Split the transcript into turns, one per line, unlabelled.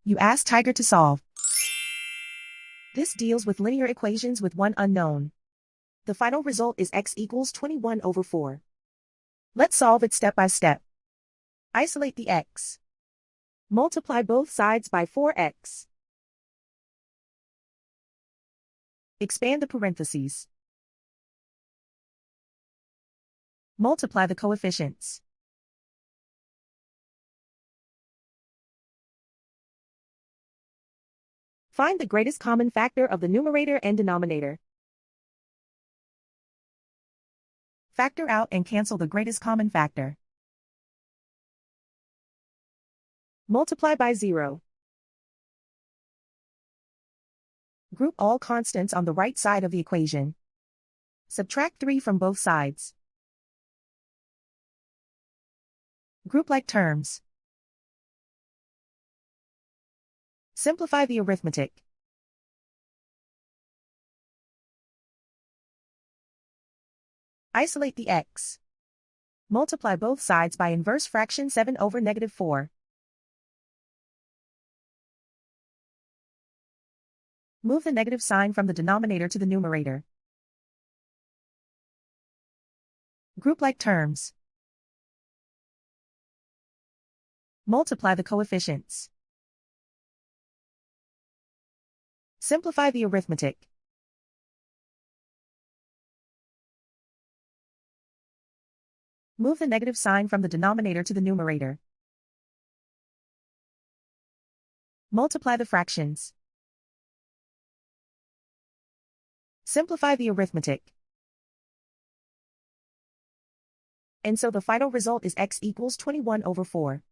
You ask Tiger to solve. This deals with linear equations with one unknown. The final result is x equals 21 over 4. Let's solve it step by step. Isolate the x. Multiply both sides by 4x. Expand the parentheses. Multiply the coefficients. Find the greatest common factor of the numerator and denominator. Factor out and cancel the greatest common factor. Multiply by 0. Group all constants on the right side of the equation. Subtract 3 from both sides. Group like terms. Simplify the arithmetic. Isolate the x. Multiply both sides by inverse fraction 7 over negative 4. Move the negative sign from the denominator to the numerator. Group like terms. Multiply the coefficients. Simplify the arithmetic. Move the negative sign from the denominator to the numerator. Multiply the fractions. Simplify the arithmetic. And so the final result is x equals 21 over 4.